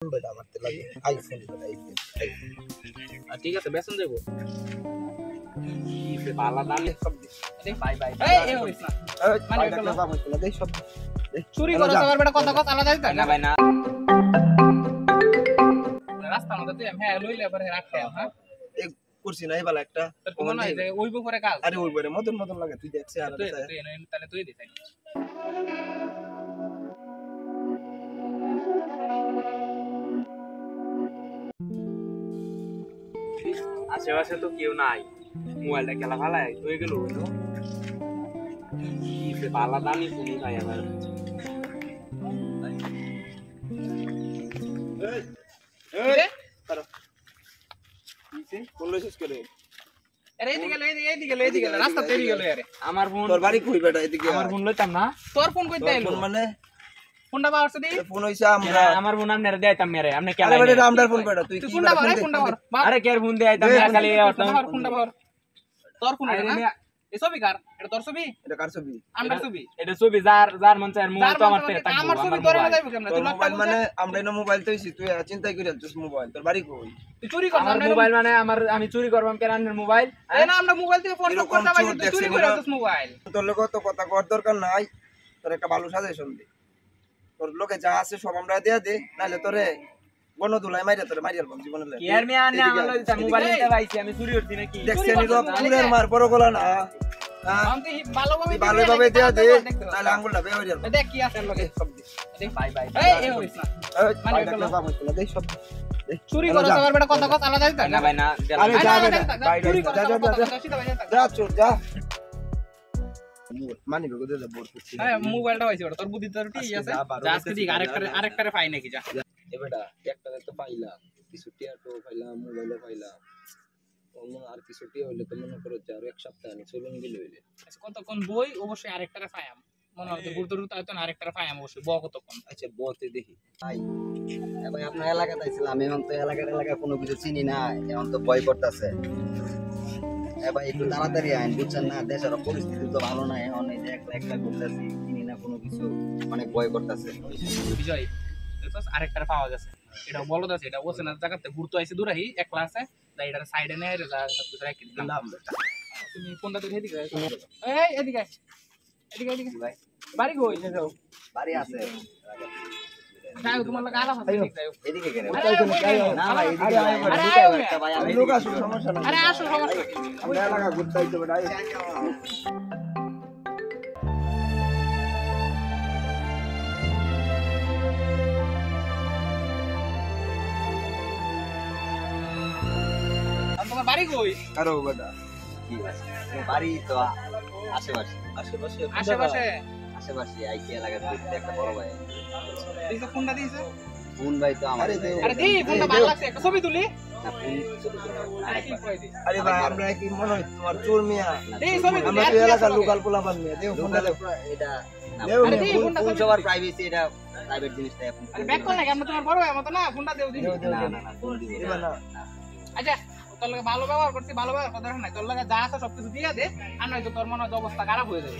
বেটা আমার তো লাগে আইফোন বেটা আইফোন ঠিক আছে বেসন দেবো পালা দালে সব দেখ বাই বাই এই হইছ না মানে এটা বাবা তো দেখ সব চুরি করো সবার বেটা কথা কথা আলাদা দিতা না ভাই না রাস্তা মধ্যে তুই হ্যাঁ লইলে পরে রাখতে হ্যাঁ এই কুরসি নাই বালা একটা তো মনে হয় যে ওইব করে কাজ আরে ওই বরে মদন মদন লাগে তুই দেখছ আর তুই তাহলে তুই দে তাই আশেপাশে তো কেউ নাই মোবাইলটা খেলা ফালাই হয়ে গেল হইলো কি পালা দানি শুনি নাই আমার এই করো কিছে কোন লইছিস করে আরে এদিকে রাস্তা তেরি গেল আরে আমার ফোন তোর বাড়ি কই বেটা এদিকে আমার ফোন লইতাম না তোর ফোন কইতে আইলো ফোন মানে ফোনটা পাওয়ার সাথে ফোন হইছে আমরা আমার ফোন আমনে দেইতাম মেরে আপনি কে আরে বেটা আমদার ফোন বেটা তুই কি ফোনটা পাওয়ার আরে কের ফোন দেইতাম খালি ফোনটা পাওয়ার তোর ফোন না এই ছবি কার এটা তোর ছবি এটা কার ছবি আমার ছবি এটা ছবি যার মন চায় মোবাইল তো আমার থেকে থাকবে আমার ছবি তোর না যাইবো কেমনে তুই মোবাইল মানে আমরা এনে মোবাইল তো হইছি তুই চিন্তা কইরা তুই মোবাইল তোর বাড়ি কই তুই চুরি করছ আমার মোবাইল মানে আমি চুরি করবাম কেরানের মোবাইল এই না আমরা মোবাইল থেকে ফোন করতে পারি তুই চুরি করেছিস মোবাইল তোর লোক তো কথা কর দরকার নাই তোর একটা ভালো সাজেশন দে তোর লোকে যা আছে সব আমরা দিয়া দে নালে তোরে গণদুলাই মাইরা তোরে মারিয়াল বল জীবনে লে কেয়ার মে আনে আমার লই মোবাইল নিতে পাইছি আমি চুরি করছি নাকি দেখছেন নি রব পুরের মার বড় গলা না আমি ভালোভাবে দিয়া দে নালে আঙ্গুলটা বের হইয়া দেখ কি আছে লগে সব দেখ বাই বাই এই হইছ না মানে এটা বাবা কইলা দেখ সব চুরি করো সবার বেটা কথা কথা আলাদা দিতা না ভাই না আরে যা বেটা চুরি করো যা চোর যা মানি বেগো দে বোর করছি হ্যাঁ মোবাইলটা হইছে ওটা তোর বুদ্ধি তো ঠিক আছে যা আজকে দিক আরেকটারে পাই নাকি যা এ বেটা একটারে তো পাইলাম কিছু টিয়াটো পাইলাম মোবাইলও পাইলাম অন্য আর কিছু টিয়া হইলে তো মনে করো যে আর এক সপ্তাহ আমি চলুন গেলে হইলে আচ্ছা কতক্ষণ বই অবশ্যই আরেকটারে পাইম মনে হয় গুরুত্ব তো আরেকটারে পাইম অবশ্যই ব কতক্ষণ আচ্ছা বতে দেখি ভাই ভাই আপনার এলাকাতে ছিলাম এখন তো এলাকা কোনো কিছু চিনি না এখন তো ভয় করতেছে ভাই একটু তাড়াতাড়ি আইন বুঝছেন না দেশের পরিস্থিতি তো ভালো না এখন এই যে একলা করতেছি চিনি না কোনো কিছু অনেক ভয় করতেছে বিজয় আরেকটারে পাওয়া গেছে এটা বলো আছে এটা ওসে না জায়গাতে গুরুত্ব আইছে দূরাহি একলা আছে তাই এটা সাইডে নেয় যা সব কিছু রাখি দিলাম তুমি কোনটা তুই এদিকে এই এদিকে ভাই বাড়ি কই যাও বাড়ি আছে যাও তোমার লাগা আলাদা আছে এদিকে গেলে না ভাই এদিকে একটা ভাই আমি লোক আসো সমস্যা নাই আরে আসো সমস্যা আমরা এলাকা ঘুরতে আইতে বেটা তোমার বাড়ি কই আরো বেটা বাড়ি তো আশেপাশে আশেপাশে আইকি এলাকাতে একটা বড় ভাই দিছে ফোনটা দিছে ফোন ভাই তো আমার আরে দি ফোনটা ভালো লাগছে একটা ছবি তুলি না ফোন আরে কি কই দি আরে ভাই আমরা কি মনে হয় তোমার চোর মিয়া এই ছবি তুলি আমরা তো এলাকার লোকাল পোলাপান মিয়া দেও ফোনটা দেও এটা আরে দি ফোনটা ফোন সবার প্রাইভেসি এটা প্রাইভেট জিনিসটা এখন আরে ব্যাক কর না আমরা তোমার বড় ভাই মত না ফোনটা দেও দিই না ফোন দিব দিবা না আচ্ছা তোর লাগে ভালো ব্যবহার করছি ভালো ব্যবহার কথা নাই তোর লাগে যা আছে সবকিছু দিয়ে দে আর নয়তো তোর মনে হয় অবস্থা খারাপ হয়ে যাবে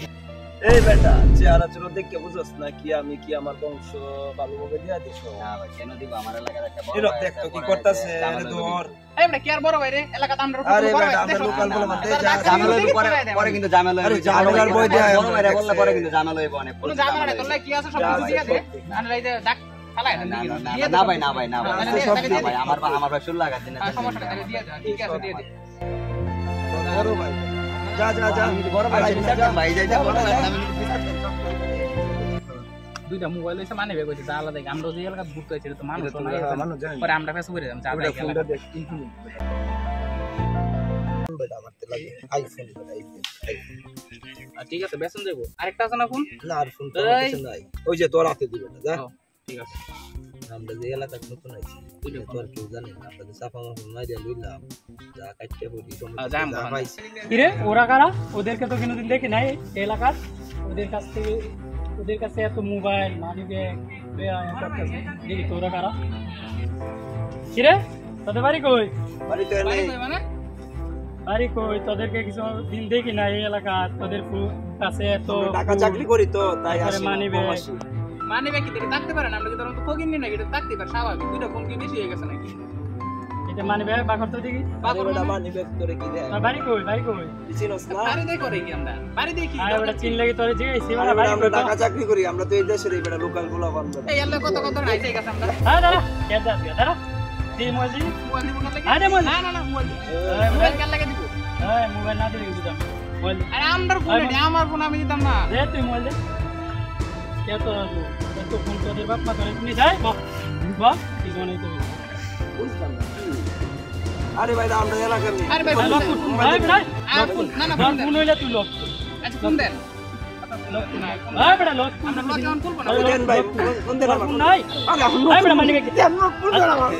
এই বেটা চেহারা চুরো দেখে বুঝছস না কি আমি কি আমার বংশ ভালোভাবে দিয়া দিছ না ভাই কেন দিব আমার এলাকার একটা বড় এরক দেখ তো কি করতাছে আরে ধর এই বেটা কি আর বড় ভাই রে এলাকাতে আমরা আরে বেটা আমরা লোকাল পোলাপান দে যা ঝামেলা হইব পরে কিন্তু ঝামেলা হইব ঝামেলার বই দেয়া বড় ভাইরা বললে পরে কিন্তু ঝামেলা হইব অনেক কোনো ঝামেলা নাই তোর লাগে কি আছে সবকিছু দিয়ে দে আর এই যে ডাক ফালাই না ভাই আমার ভাই 16 লাখ আছে না সমস্যা নাই দিয়ে দে ঠিক আছে দিয়ে দে বড় ভাই যা বড় ভাই ভাই যাই বড় ভাই আমি দুইটা মোবাইল হইছে মানে বে কইছে আলাদা দেখি আমরা যে এলাকা ঘুরতে আইছি তো মানুষ তো নাই পরে আমরা ফেস করে দিলাম যা ওটা ফোনটা দেখ ইনফিনিট বেটা আমার তো লাগে আইফোন বেটা আইফোন ঠিক আছে বেসন দেবো আরেকটা আছে না ফোন না আর ফোন তো কিছু নাই ওই যে তোর হাতে দিবে না যা ঠিক আছে আমরা যে এলাকায় নতুন আইছি তুইটা তোর কেউ জানে না আপনাদের সাফা মাফা মাইরা লইলাম যা কাটতে বলি সমস্যা পাইছি কিরে ওরা কারা ওদেরকে তো কোনোদিন দেখি নাই এলাকার ওদের কাছে এত মোবাইল মানি ব্যাগ দেখি তো ওরা কারা কিরে তোদের বাড়ি কই বাড়িতে নেই মানে বাড়ি কই তোদেরকে কিছু দিন দেখি না এই এলাকা তোদের কাছে এত টাকা চাকরি করি তো তাই আসি মানি ব্যাগ মানে কি দেখে থাকতে পারেন আমরা কি ধরুন তো ফকির নিয়ে নাকি এটা থাকতে পারে স্বাভাবিক দুইটা ফোন কি বেশি হয়ে গেছে নাকি এটা মানে ভাই বাকর তো দেখি মানি ব্যাগ করে কি দেয় আর বাড়ি কই চিনোস না বাড়ি দিয়ে করে কি আমরা বাড়ি দিয়ে কি আর ওটা চিন লাগি তোরে জিগাইছি আরে বেটা, আমরা ঢাকা চাকরি করি আমরা তো এই দেশের এই বেটা লোকাল গুলা বানবো এই এল্লা কত কত রাইছে গেছে আমরা হ্যাঁ দাঁড়া কে যাস দাঁড়া তুই মজি মোবাইল দিব না লাগে আরে মোবাইল না না না মোবাইল কেন লাগে দিব হ্যাঁ মোবাইল না দিলে দিতাম মোবাইল আরে আমার ফোন এটা আমার ফোন আমি দিতাম না দে তুই মোবাইল দে কে তো ফোন তোদের বাপ মা তোরে নিয়ে যায় বাহ কি জন্য তুই বুঝলাম না আরে ভাই আমরা এলাকার নেই আরে ভাই ভাই ফোন ফোন দেন। ভাই ভাই আর ফোন না না ফোন ফোন দেন ফোন হইলে তুই লক আচ্ছা ফোন দেন ভাই বেটা লক আমরা লক কেমন খুলবো না দেন ভাই ফোন দেন আমার ফোন নাই আরে ভাই বেটা মানি ব্যাগ দেন ফোন দেন আমার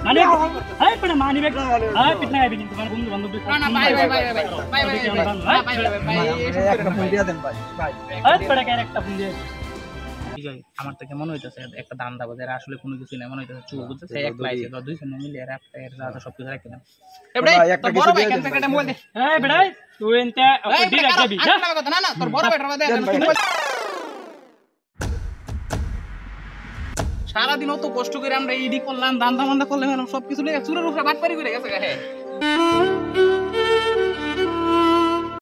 মানে ভাই বেটা মানি ব্যাগ ভাই পিটনা আইবি কিন্তু তোমার বন্ধু বান্ধব না না ভাই ভাই ভাই ভাই ভাই ভাই ভাই ভাই একটা ফোন দিয়া দেন ভাই ভাই ভাই বেটা কে একটা ফোন দিয়ে আমার থেকে মনে হইতেছে একটা দাম দাবো যারা আসলে কোনো কিছু নেই মনে হইতেছে চুপ বুঝতেছে এক লাইছে তো দুইজন মিলে এর একটা এর যা সব কিছু রাখতে না এবড়ে একটা বড় কিছু ভাই দিয়ে কেন দেন থেকে মোবাইল দে এই বেটা তুই এনতে এই ডিরেক্ট যাবি না না না তোর বড় ভাইটার মধ্যে সারাদিন অত কষ্ট করে আমরা ইডি করলাম দান্দা মান্দা করলাম সব কিছু লেগে চুরের উপরে বাটপারি করে গেছে হ্যাঁ